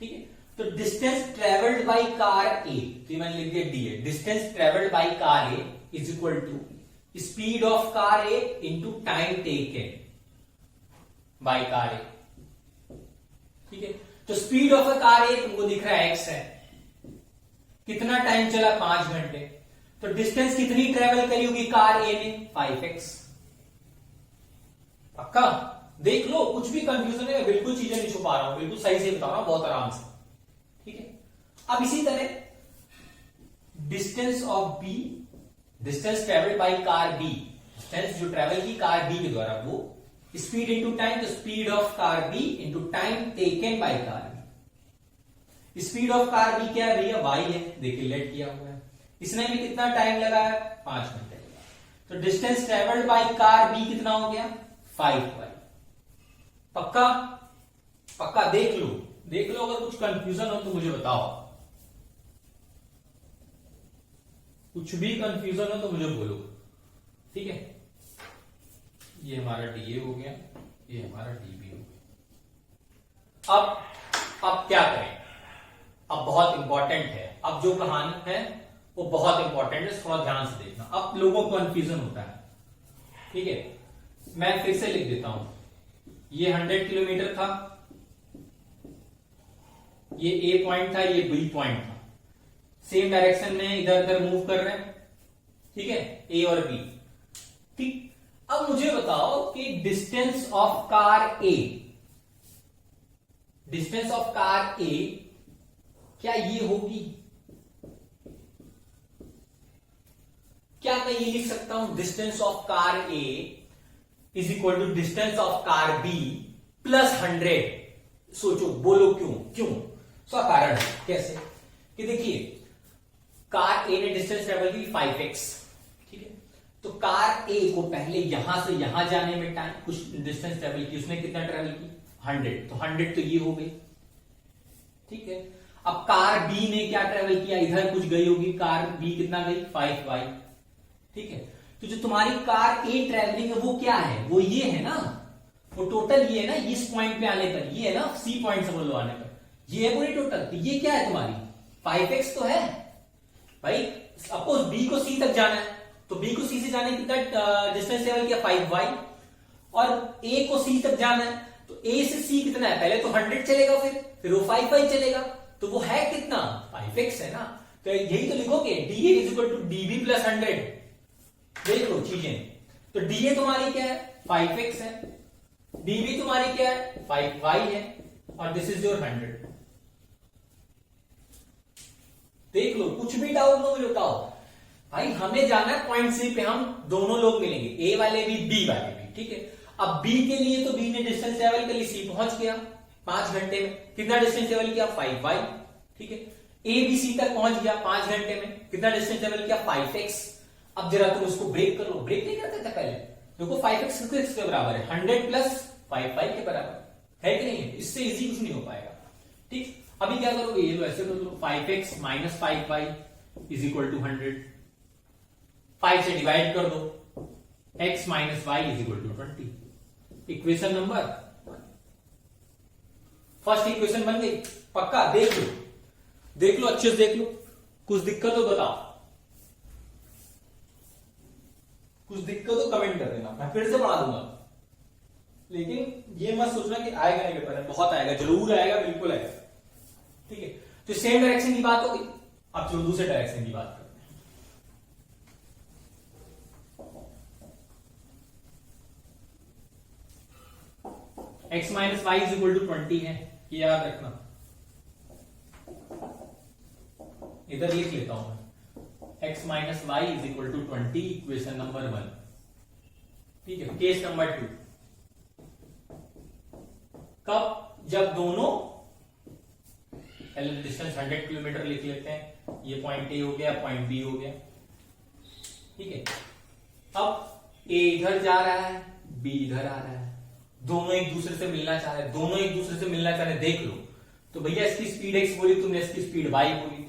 ठीक है। तो distance travelled by car A, तो मैंने लिख दिया डी है, distance travelled by car A is equal to speed of car A into time taken by car A, ठीक है। तो speed of a car A तुमको दिख रहा है एक्स है, कितना टाइम चला 5 घंटे, तो डिस्टेंस कितनी ट्रेवल करी होगी कार ए ने, 5x, पक्का। देख लो कुछ भी कंफ्यूजन है, बिल्कुल चीजें नहीं छुपा रहा हूं, बिल्कुल सही से बता रहा हूं, बहुत आराम से, ठीक है। अब इसी तरह distance of B, distance travelled by car B, distance जो ट्रेवल की कार बी के द्वारा, वो स्पीड इंटू टाइम, तो speed of car B into time taken by car B. Speed of car B क्या है भैया, वाई है, देखिए लेट किया हुआ है, इसने भी कितना टाइम लगा है, 5 घंटे लगा, तो distance travelled by car B कितना हो गया, 5y, पक्का पक्का। देख लो अगर कुछ कंफ्यूजन हो तो मुझे बताओ, कुछ भी कंफ्यूजन हो तो मुझे बोलो, ठीक है। ये हमारा डीए हो गया, ये हमारा डीबी हो गया। अब क्या करें, अब बहुत इंपॉर्टेंट है, अब जो कहानी है वो बहुत इंपॉर्टेंट है, थोड़ा ध्यान से देखना। अब लोगों को कंफ्यूजन होता है, ठीक है। मैं फिर से लिख देता हूं, ये 100 किलोमीटर था, ये ए पॉइंट था, ये बी पॉइंट था, सेम डायरेक्शन में इधर उधर मूव कर रहे हैं, ठीक है, ए और बी, ठीक। अब मुझे बताओ कि distance of car A, distance of car A क्या ये होगी, क्या मैं ये लिख सकता हूं, distance of car A is equal to distance of car B plus 100। सोचो, बोलो क्यों सो कारण है, कैसे कि देखिए कार ए ने डिस्टेंस ट्रेवल की 5x, ठीक है। तो कार ए को पहले यहां से यहां जाने में टाइम, कुछ डिस्टेंस ट्रेवल की, उसने कितना ट्रेवल की 100, तो 100 तो ये हो गई, ठीक है। अब कार बी ने क्या ट्रेवल किया, इधर कुछ गई होगी, कार बी कितना गई 5y, ठीक है। तो जो तुम्हारी कार ए ट्रेवलिंग है वो क्या है, वो ये है ना, वो टोटल ये है ना, इस पॉइंट पे आने पर ये है ना, सी पॉइंट समझ लो आने पर ये है पूरी टोटल, तो ये क्या है तुम्हारी 5x तो है भाई। सपोज बी को सी तक जाना है, तो बी को सी से जाने कितना डिस्टेंस ट्रेवल किया 5y, और ए को सी तक जाना है, तो ए से सी कितना है, पहले तो 100 चलेगा, फिर वो 5y चलेगा, तो वो है कितना 5x है ना। तो यही तो लिखोगे, D is equal to DB plus 100। देख लो चीजें, तो डीए तुम्हारी क्या है 5x है, डीबी तुम्हारी क्या है 5y है, और दिस इज योर 100। देख लो, कुछ भी डाउट हो मुझे बताओ भाई, हमें जाना है पॉइंट सी पे, हम दोनों लोग मिलेंगे, ए वाले भी बी वाले भी, ठीक है। अब बी के लिए तो बी ने डिस्टेंस ट्रेवल कर ली, सी पहुंच गया 5 घंटे में, कितना डिस्टेंस ट्रेवल किया 5y, ठीक है। ए बी सी तक पहुंच गया 5 घंटे में, कितना डिस्टेंस ट्रेवल किया 5x। अब जरा तुम उसको ब्रेक कर लो, ब्रेक नहीं करते थे पहले, देखो 5x किसके बराबर है 100 प्लस 5y के बराबर है कि नहीं, इससे इजी कुछ नहीं हो पाएगा, ठीक। अभी क्या करोगे, ये लो ऐसे कर लो, 5x minus 5y is equal to 100, 5 से डिवाइड कर दो, x minus y is equal to 20। Equation number 1, first equation बन गई, पक्का। देख लो अच्छे से देख लो, कुछ दिक्कत हो बताओ, कुछ दिक्कत हो कमेंट कर देना, मैं फिर से पढ़ा दूंगा, लेकिन ये मत सोचना कि आएगा नहीं पेपर में, बहुत आएगा, जरूर आएगा, बिल्कुल आएगा, ठीक है। तो सेम डायरेक्शन की बात होगी, अब चलो दूसरे डायरेक्शन की बात करते हैं। x minus Y is equal to 20 है, ये याद रखना। इधर लिख लेता हूं मैं, x minus Y is equal to 20, equation number 1। ठीक है, केस नंबर 2, कब, जब दोनों, पहले डिस्टेंस 100 किलोमीटर लिख लेते हैं, ये पॉइंट ए हो गया, पॉइंट बी हो गया। ठीक है, अब ए इधर जा रहा है, बी इधर आ रहा है, दोनों एक दूसरे से मिलना चाह रहे हैं, दोनों एक दूसरे से मिलना चाह रहे हैं, देख लो। तो भैया इसकी स्पीड x बोली, तुमने इसकी स्पीड y बोली थी।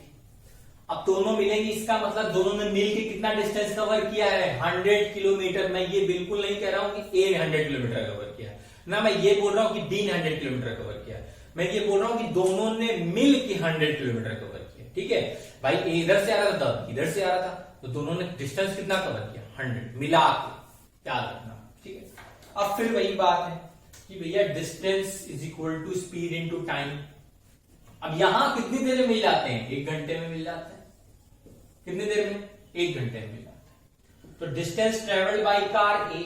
अब दोनों मिलेंगे, इसका मतलब दोनों ने मिलके कितना डिस्टेंस कवर किया है, 100 किलोमीटर। मैं ये बिल्कुल नहीं कह रहा हूं कि ए ने 100 किलोमीटर कवर किया ना, मैं ये बोल रहा हूं कि डी ने 100 किलोमीटर कवर किया। मैं ये बोल रहा हूं कि दोनों ने मिल के 100 किलोमीटर कवर किया। ठीक है भाई, ए इधर से आ रहा था, तब इधर से आ रहा था, तो दोनों ने डिस्टेंस कितना कवर किया, 100 मिला के, याद रखना। ठीक है, अब फिर वही बात है कि भैया distance is equal to speed into time. अब यहां कितनी देर में मिल जाते हैं, 1 घंटे में मिल जाते हैं। कितनी देर में, 1 घंटे में मिल जाते हैं। तो डिस्टेंस ट्रेवल्ड बाय कार ए,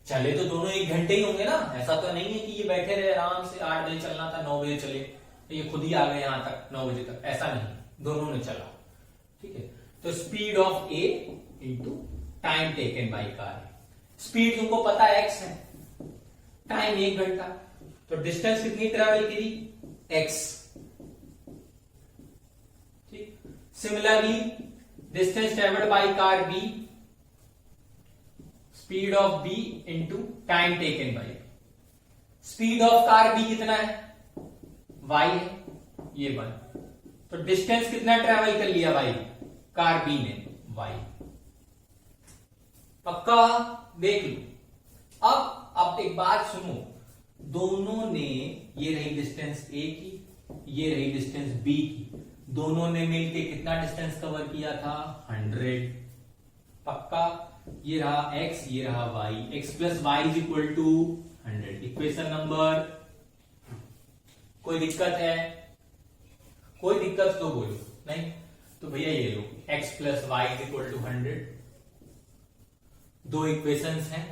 चले तो दोनों 1 घंटे ही होंगे ना, ऐसा तो नहीं है कि ये बैठे रहे आराम से, 8 बजे चलना था 9 बजे चले, तो ये खुद ही आ गए यहां तक 9 बजे तक, ऐसा नहीं, दोनों ने चला। ठीक है, तो speed of A into time taken by car. Speed तुमको पता है x है, टाइम 1 घंटा, तो डिस्टेंस कितनी ट्रेवल करी, x। ठीक, similarly distance travelled by car b, speed of b into time taken by. Speed of car b कितना है, y है, ये 1, तो डिस्टेंस कितना ट्रेवल कर लिया भाई कार b ने, y। पक्का, देख लो। अब एक बात सुनो, दोनों ने, ये रही डिस्टेंस a की, ये रही डिस्टेंस b की, दोनों ने मिलके कितना डिस्टेंस कवर किया था, 100। पक्का, ये रहा x, ये रहा y, x plus Y is equal to 100। Equation number, कोई दिक्कत है, कोई दिक्कत तो बोलो, नहीं तो भैया ये लो, x plus Y is equal to 100। दो इक्वेशंस हैं,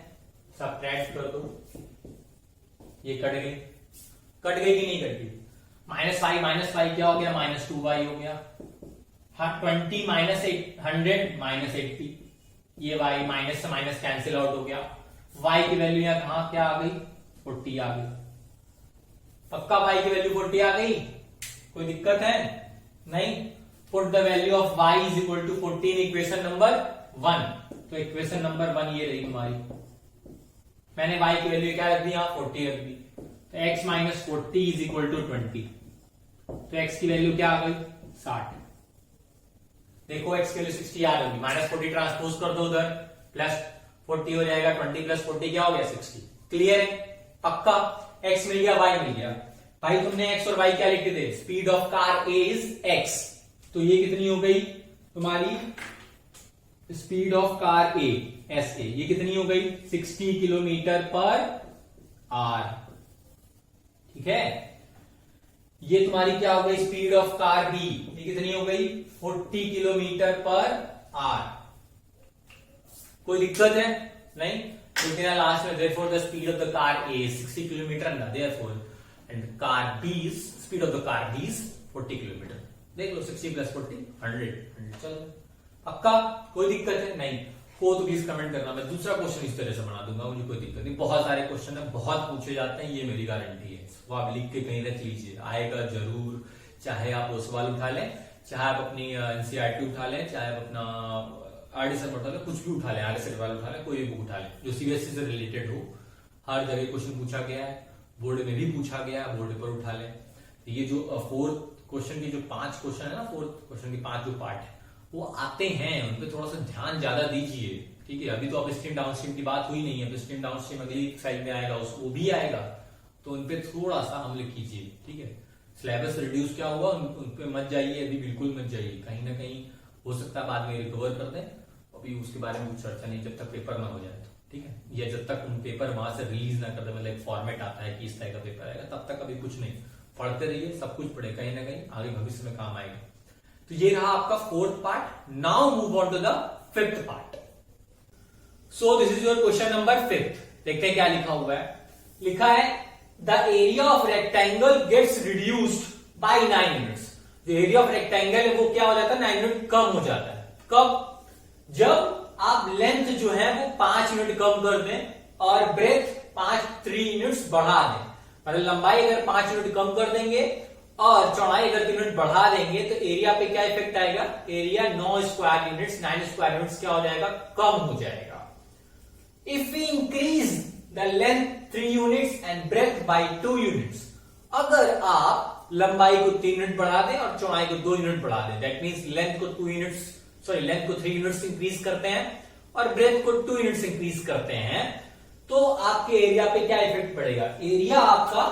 सबट्रैक्ट कर दो, ये कट गई, कट गई कि नहीं कट गई, -5 क्या हो गया, -2y हो गया। हाँ, 20 माइनस 100 माइनस 80, ये y माइनस से माइनस कैंसिल आउट हो गया, y की वैल्यू यहां कहां क्या आ गई, 40 आ गई। पक्का y की वैल्यू 40 आ गई, कोई दिक्कत है, नहीं। Put the value of y is equal to 40 in equation number 1, तो इक्वेशन नंबर 1 ये रही तुम्हारी। मैंने y की वैल्यू क्या रख दी, यहां 40 रख दी, तो x minus 40 is equal to 20, तो x की वैल्यू क्या आ गई, 60। देखो x की वैल्यू 60 आ रही, -40 ट्रांसपोज कर दो उधर, प्लस 40 हो जाएगा, 20 प्लस 40 क्या हो गया, 60। क्लियर है, पक्का। x मिल गया, y मिल गया। भाई तुमने x और y क्या लिखे थे, speed of car a is x, तो ये कितनी हो गई तुम्हारी, speed of car a S A, ये कितनी हो गई, 60 किलोमीटर पर आवर। ठीक है, ये तुम्हारी क्या हो गई, स्पीड ऑफ कार b, ये कितनी हो गई, 40 किलोमीटर पर आवर। कोई दिक्कत है, नहीं। तो लास्ट में therefore the speed of the car A is 60 kilometre and therefore and car B is speed of the car B is 40 kilometre. देख लो 60 प्लस 40 100 चलो, पक्का, कोई दिक्कत है, नहीं हो तो प्लीज कमेंट करना, मैं दूसरा क्वेश्चन इस तरह से बना दूंगा, मुझे कोई दिक्कत नहीं। बहुत सारे क्वेश्चन है, बहुत पूछे जाते हैं, ये मेरी गारंटी है, वो आप लिख के कहीं रख लीजिए, आएगा जरूर। चाहे आप वो सवाल उठा लें, चाहे आप अपनी एनसीईआरटी उठा लें, चाहे आप अपना आरडी सर उठा लें, कुछ भी उठा लें, आरडी सर वाला उठा लें, कोई भी बुक उठा लें जो सीबीएसई से रिलेटेड हो, हर जगह क्वेश्चन पूछा गया है, बोर्ड में भी पूछा गया है, बोर्ड पर उठा लें। ये जो फोर्थ क्वेश्चन की जो 5 क्वेश्चन है ना, फोर्थ क्वेश्चन के 5 जो पार्ट है वो आते हैं, उन पे थोड़ा सा ध्यान ज्यादा दीजिए। ठीक है, अभी तो अब स्ट्रीम डाउन स्ट्रीम की बात हुई नहीं है, तो स्ट्रीम डाउन स्ट्रीम अगली साइड में आएगा, वो भी आएगा, तो उन पे थोड़ा सा अमल कीजिए। ठीक है, सिलेबस रिड्यूस क्या हुआ, उन पे मत जाइए, अभी बिल्कुल मत जाइए, कहीं ना कहीं हो सकता है बाद में रिकवर कर दें, अभी उसके बारे में कुछ चर्चा नहीं, जब तक पेपर ना हो जाए तो। ठीक है, या जब तक उन पेपर वहां से रिलीज ना कर दे, मतलब एक फॉर्मेट आता है कि इस तरह का पेपर आएगा, तब तक अभी कुछ नहीं, पढ़ते रहिए, सब कुछ पढ़े, कहीं ना कहीं आगे भविष्य में काम आएगा। तो ये रहा आपका 4th part. Now move on to the 5th part. So this is your question number 5th। देखते हैं क्या लिखा हुआ है। लिखा है the area of rectangle gets reduced by 9 units. जो एरिया ऑफ रेक्टेंगल है वो क्या हो जाता है, 9 यूनिट कम हो जाता है। कब? जब आप लेंथ जो है वो 5 यूनिट कम कर दें और ब्रेथ 3 यूनिट्स बढ़ा दें। मतलब लंबाई अगर 5 यूनिट कम कर देंगे और चौड़ाई अगर 3 यूनिट बढ़ा देंगे तो एरिया पे क्या इफेक्ट आएगा, area 9 square units 9 square units क्या हो जाएगा, कम हो जाएगा। If we increase the length 3 units and breadth by 2 units, अगर आप लंबाई को 3 यूनिट बढ़ा दें और चौड़ाई को 2 यूनिट बढ़ा दें, दैट मीन्स लेंथ को 3 यूनिट्स इंक्रीज करते हैं और ब्रेथ को 2 यूनिट्स इंक्रीज करते हैं, तो आपके एरिया पे क्या इफेक्ट पड़ेगा, एरिया आपका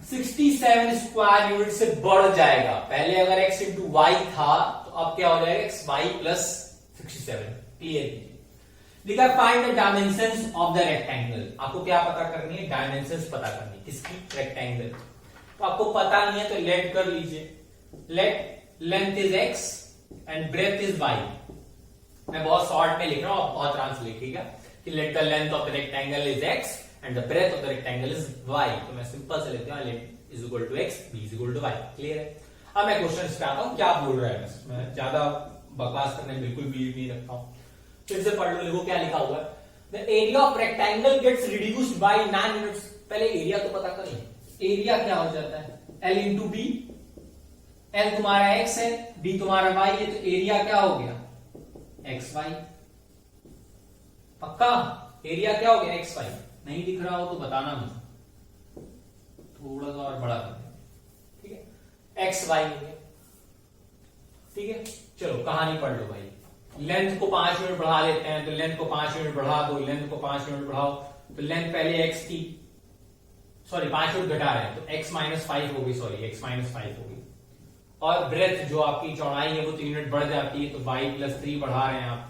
67 स्क्वायर यूनिट से बढ़ जाएगा। पहले अगर x इंटू वाई था तो अब क्या हो जाएगा, एक्स वाई प्लस 67। क्लियर कीजिए। लिखा find the dimensions of the rectangle. आपको क्या पता करनी है, डायमेंशंस पता करनी है। किसकी, रेक्टेंगल। तो आपको पता नहीं है तो लेट कर लीजिए। Let length is x and breadth is y। मैं बहुत शॉर्ट में लिख रहा हूं, आप बहुत आराम से लिखिएगा कि let the length of the rectangle is x and the breadth of the rectangle is y। तो मैं सिंपल से लेते हूं, let is equal to x, b is equal to y। Clear है। अब मैं क्वेश्चन पे आता हूं, क्या बोल रहा है। बस मैं ज्यादा बकवास करने में बिल्कुल भी नहीं रखता हूं। फिर से पढ़ लो, देखो क्या लिखा हुआ है। The area of rectangle gets reduced by 9 units. पहले एरिया तो पता करिए, एरिया क्या हो जाता है, L इंटू बी। L तुम्हारा x है, b तुम्हारा y है, तो एरिया क्या हो गया, एक्स वाई। पक्का एरिया क्या हो गया, एक्स वाई। नहीं दिख रहा हो तो बताना मुझे, थोड़ा सा और बड़ा कर दें। ठीक है, एक्स वाई हो गया। ठीक है, चलो कहानी पढ़ लो भाई। लेंथ को 5 यूनिट बढ़ा लेते हैं, तो लेंथ को 5 यूनिट बढ़ा दो, लेंथ को 5 यूनिट बढ़ाओ। तो लेंथ पहले एक्स थी, सॉरी 5 यूनिट घटा रहे हैं तो x माइनस 5 होगी, सॉरी x माइनस 5 होगी। और ब्रेथ जो आपकी चौड़ाई है वो 3 यूनिट बढ़ जाती है, तो y प्लस 3 बढ़ा रहे हैं आप।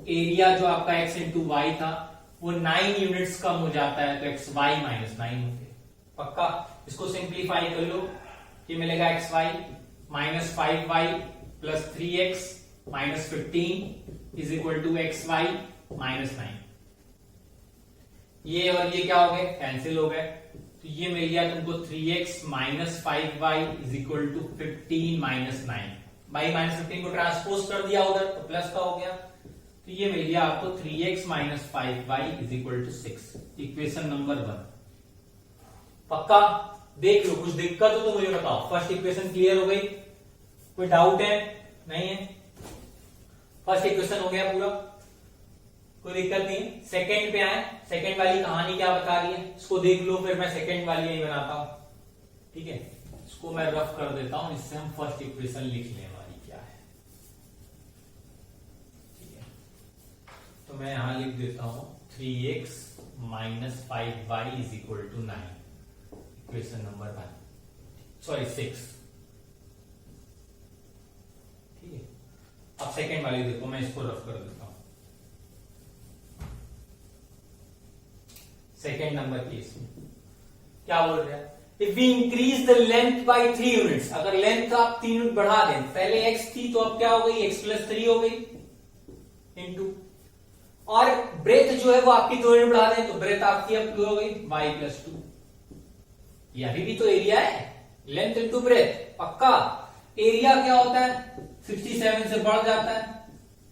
एरिया जो आपका x इंटू वाई था वो 9 यूनिट्स कम हो जाता है, तो एक्स वाई माइनस 9 होते। पक्का इसको सिंप्लीफाई कर लो, ये मिलेगा x y minus 5y plus 3x minus 15 is equal to x y minus 9। ये और ये क्या हो गए, कैंसिल हो गए। तो ये मिल गया तुमको 3x minus 5y is equal to 15 minus 9। By minus 15 को ट्रांसपोज कर दिया उधर तो प्लस का हो गया। तो ये मिल गया आपको 3x minus 5y is equal to 6। Equation number 1। पक्का देख लो, कुछ दिक्कत हो तो मुझे बताओ। फर्स्ट इक्वेशन क्लियर हो गई, कोई डाउट है, नहीं है। फर्स्ट इक्वेशन हो गया पूरा, कोई दिक्कत नहीं। सेकंड पे आए, सेकंड वाली कहानी क्या बता रही है इसको देख लो, फिर मैं सेकंड वाली यही बनाता हूं। ठीक है, इसको मैं रफ कर देता हूं, इससे हम फर्स्ट इक्वेशन लिख लें हमारी क्या है। ठीक है, तो मैं यहां लिख देता हूं 3x minus 5y is equal to 9। Equation number 1, sorry 6। ठीक है, अब सेकंड वाली देखो, मैं इसको रफ कर देता हूं। सेकेंड नंबर केस में क्या बोल रहा है, if we increase the length by 3 units. अगर लेंथ आप 3 यूनिट बढ़ा दें, पहले x थी तो अब क्या हो गई, x प्लस 3 हो गई इंटू, और ब्रेथ जो है वो आपकी 2 यूनिट बढ़ा दें तो ब्रेथ आपकी अब 2 हो गई, y प्लस 2। ये अभी भी तो एरिया है, लेंथ इंटू ब्रेथ। पक्का एरिया क्या होता है, 67 से बढ़ जाता है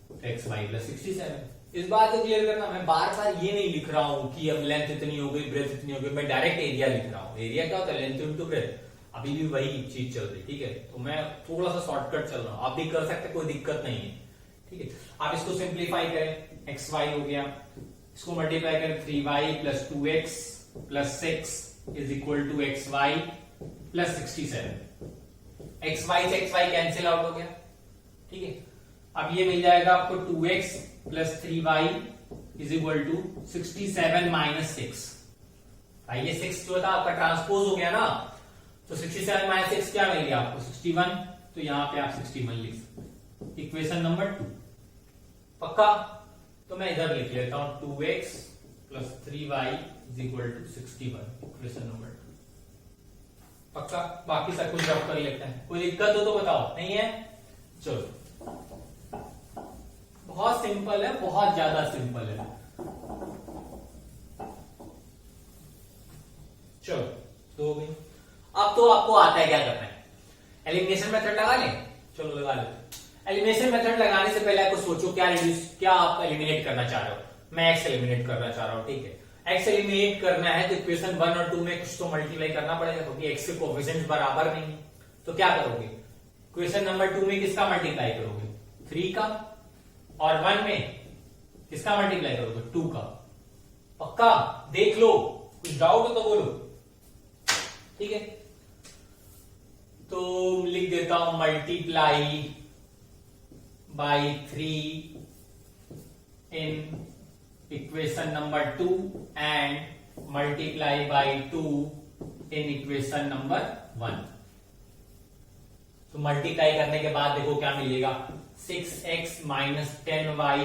तो एक्स वाई प्लस 67। इस बात को क्लियर करना, मैं बार बार ये नहीं लिख रहा हूं कि अब लेंथ इतनी हो गई, ब्रेथ इतनी हो गई, मैं डायरेक्ट एरिया लिख रहा हूं। एरिया क्या होता है, लेंथ इंटू ब्रेथ। अभी भी वही चीज चल रही, ठीक है। तो मैं थोड़ा सा शॉर्टकट चल रहा हूं, आप भी कर सकते, कोई दिक्कत नहीं है। ठीक है, आप इसको सिंप्लीफाई करें, एक्स वाई हो गया, इसको मल्टीप्लाई करें 3y plus 2x plus 6 is equal to x y plus 67। X y से एक्स वाई कैंसिल आउट हो गया। ठीक है, अब ये मिल जाएगा आपको 2x plus 3y is equal to 67 minus 6। ये 6 जो था आपका ट्रांसपोज हो गया ना, तो 67 माइनस 6 क्या मिल गया आपको, 61। तो यहां पे आप 61 लिख सकते। Equation number 2। पक्का, तो मैं इधर लिख लेता हूं 2x plus 3y is equal to 61। Equation number 2। पक्का, बाकी सब कुछ रब कर लेते हैं। कोई दिक्कत हो तो बताओ, नहीं है। चलो, बहुत सिंपल है, बहुत ज्यादा सिंपल है। चलो तो आपको आता है क्या करना है, एलिमिनेशन मेथड लगा लें। चलो लगा लें। एलिमिनेशन मेथड लगाने से पहले आपको सोचो क्या आप एलिमिनेट करना चाह रहे हो। मैं एक्स एलिमिनेट करना चाह रहा हूं, ठीक है। एक्स एलिमिनेट करना है तो इक्वेशन 1 और 2 में कुछ तो मल्टीप्लाई करना पड़ेगा, क्योंकि एक्स के कोएफिशिएंट्स बराबर नहीं है। तो क्या करोगे, इक्वेशन नंबर 2 में किसका मल्टीप्लाई करोगे, 3 का, और 1 में किसका मल्टीप्लाई करोगे, 2 का। पक्का देख लो, कुछ डाउट हो तो बोलो, ठीक है। तो लिख देता हूं multiply by 3 in equation number 2 and multiply by 2 in equation number 1। तो मल्टीप्लाई करने के बाद देखो क्या मिलेगा, 6x minus 10y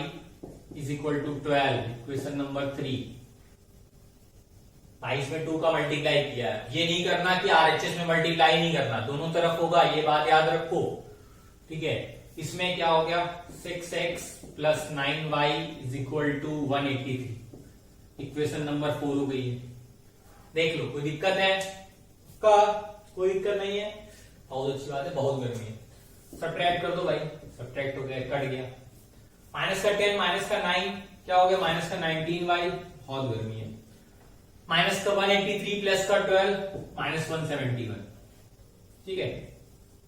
is equal to 12, equation number 3। 22 में 2 का मल्टीप्लाई किया है। ये नहीं करना कि आरएचएस में मल्टीप्लाई नहीं करना, दोनों तरफ होगा, ये बात याद रखो, ठीक है। इसमें क्या हो गया, 6x plus 9y is equal to 183, equation number 4 हो गई है। देख लो, कोई दिक्कत है का, कोई दिक्कत नहीं है, बहुत अच्छी बात है, बहुत गर्मी है। सब्ट्रैक्ट कर दो भाई, सब्ट्रैक्ट हो गया, कट गया। माइनस का 10 माइनस का 9 क्या हो गया, माइनस का 19y, बहुत गर्मी है। माइनस का 183 प्लस का 12 माइनस 171, ठीक है।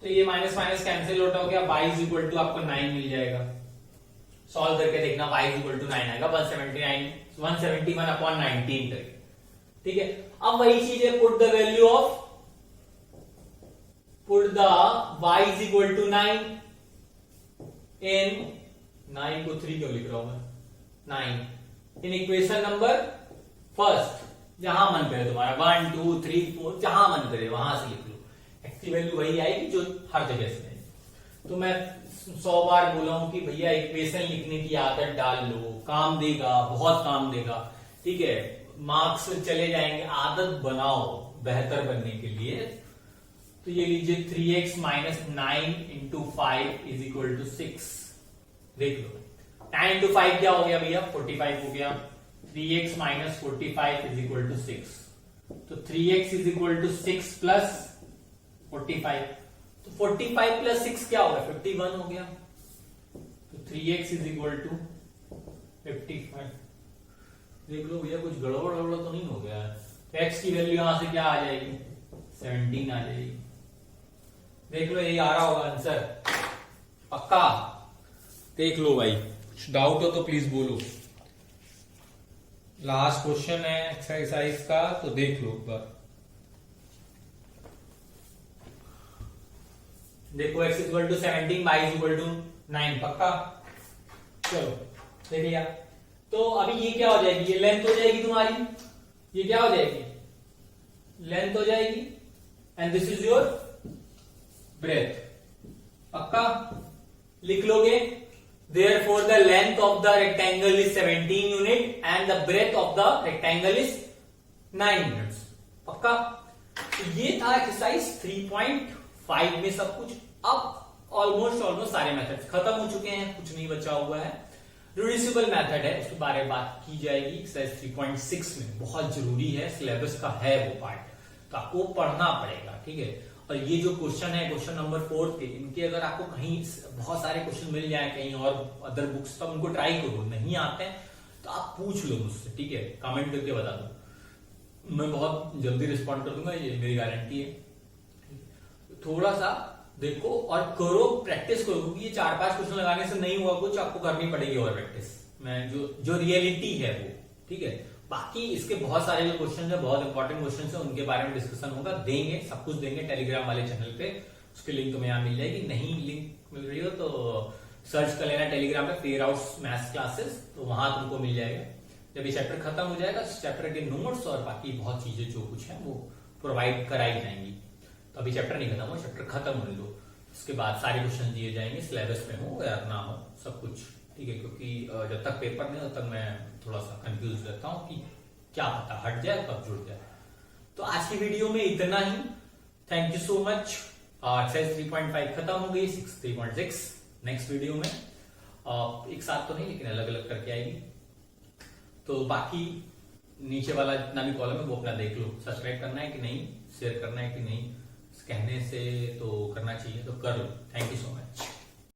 तो ये माइनस माइनस कैंसिल आउट हो गया, y इज इक्वल टू आपको 9 मिल जाएगा। सॉल्व करके देखना, y इज इक्वल टू 9 आएगा, 171 अपॉन 19 करके, ठीक है। अब वही चीज है, put the value of, put the y is equal to 9 in, 9 को 3 क्यों लिख रहा हूं मैं, 9 इन इक्वेशन नंबर फर्स्ट, जहां मन करे तुम्हारा, 1 2 3 4, जहां मन करे वहां से लिख लो, एक्चुअल वैल्यू वही आएगी जो हर जगह से है। तो मैं 100 बार बोला हूं कि भैया इक्वेशन लिखने की आदत डाल लो, काम देगा, बहुत काम देगा, ठीक है। मार्क्स चले जाएंगे, आदत बनाओ बेहतर बनने के लिए। तो ये लीजिए 3x minus 9 into 5 is equal to 6, देख लो 9 इंटू 5 क्या हो गया भैया, 45 हो गया। 3x minus 45 is equal to 6, तो 3x is equal to 6 plus 45, तो 45 प्लस 6 क्या होगा, 51 हो गया। तो 3x इज इक्वल टू 55। देख लो भैया कुछ गड़बड़ गड़बड़ तो नहीं हो गया, x की वैल्यू यहां से क्या आ जाएगी, 17 आ जाएगी। देख लो यही आ रहा होगा आंसर, पक्का देख लो भाई, कुछ डाउट हो तो प्लीज बोलो। लास्ट क्वेश्चन है एक्सरसाइज का, तो देख लो एक बार। देखो x equal to 17, y equal to 9, पक्का। चलो देख लिया। तो अभी ये क्या हो जाएगी, ये लेंथ हो जाएगी तुम्हारी, ये क्या हो जाएगी, लेंथ हो जाएगी, and this is your breadth, पक्का लिख लोगे। Therefore, the length of the rectangle is 17 unit and the breadth of the rectangle is 9 units. पक्का। तो ये था एक्सरसाइज 3.5 में सब कुछ। अब ऑलमोस्ट सारे मेथड्स खत्म हो चुके हैं, कुछ नहीं बचा हुआ है। रिड्यूसिबल मेथड है, उसके बारे में बात की जाएगी एक्सरसाइज 3.6 में, बहुत जरूरी है, सिलेबस का है वो पार्ट, तो आपको पढ़ना पड़ेगा, ठीक है। और ये जो क्वेश्चन है, क्वेश्चन नंबर 4 के, इनके अगर आपको कहीं बहुत सारे क्वेश्चन मिल जाए कहीं और अदर बुक्स, तो उनको ट्राई करो, नहीं आते हैं तो आप पूछ लो मुझसे, ठीक है, कमेंट करके बता दो, मैं बहुत जल्दी रिस्पॉन्ड कर दूंगा, ये मेरी गारंटी है। थोड़ा सा देखो और करो, प्रैक्टिस करो, क्योंकि ये 4-5 क्वेश्चन लगाने से नहीं हुआ कुछ, आपको करनी पड़ेगी और प्रैक्टिस, मैं जो रियलिटी है वो, ठीक है। बाकी इसके बहुत सारे जो क्वेश्चन है, बहुत इंपॉर्टेंट क्वेश्चन है, उनके बारे में डिस्कशन होगा, देंगे, सब कुछ देंगे टेलीग्राम वाले चैनल पे, उसकी लिंक तुम्हें यहाँ मिल जाएगी। नहीं लिंक मिल रही हो तो सर्च कर लेना टेलीग्राम पे, फेयर आउट मैथ्स क्लासेस, तो वहां तुमको मिल जाएगा। जब ये चैप्टर खत्म हो जाएगा, चैप्टर के नोट्स और बाकी बहुत चीजें जो कुछ है वो प्रोवाइड कराई जाएंगी। तो अभी चैप्टर नहीं खत्म हो, चैप्टर खत्म होने दो, उसके बाद सारे क्वेश्चन दिए जाएंगे, सिलेबस में हो या ना हो, सब कुछ, ठीक है। क्योंकि जब तक पेपर नहीं हो तब मैं थोड़ा सा कंफ्यूज रहता हूँ कि क्या पता हट जाए कब जुड़ जाए। तो आज की वीडियो में इतना ही, thank you so much. Exercise 3.5 खत्म हो गई, 3.6 नेक्स्ट वीडियो में एक साथ तो नहीं लेकिन अलग अलग करके आएगी। तो बाकी नीचे वाला जितना भी कॉलम है वो अपना देख लो, सब्सक्राइब करना है कि नहीं, शेयर करना है कि नहीं, कहने से तो करना चाहिए, तो कर लो। Thank you so much.